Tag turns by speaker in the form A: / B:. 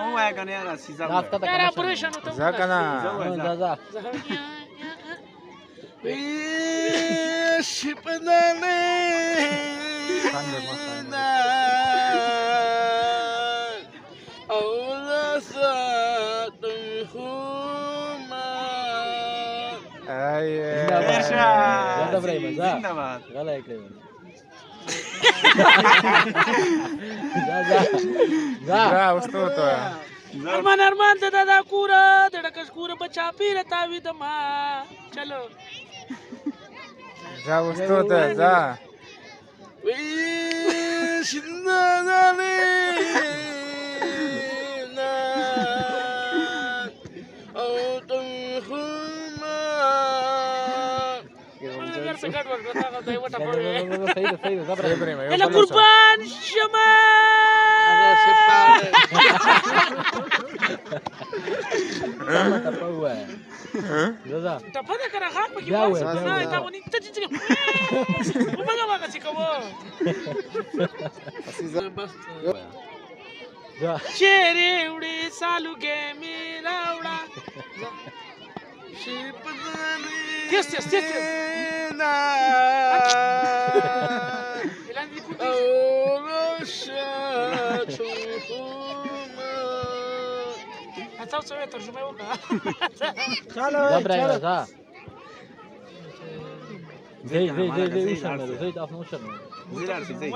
A: هو يا كان يا سيزا
B: يا بريشان
C: زكنا
B: ذا
A: ايش بدنا أولا ساتنهما
C: ايوه
A: زندباد
B: غلا يا كريم
C: ذا وستوتو
B: अरमान दादा दा कूरा धड़कस कूरा बचा पीर तावी दमा चलो
C: ذا وستوتو ذا
B: يلا قربان تفضل كره خاف كي بس لا تاوني تجي وما ما كسي كو चेहरे उड़े सालू के मेरा उड़ा yes yes yes هتسوي سوي ترجمة وقع
D: Dobra, za. Zejdź, usiądź, zejdź, a wno usiądź.
A: زي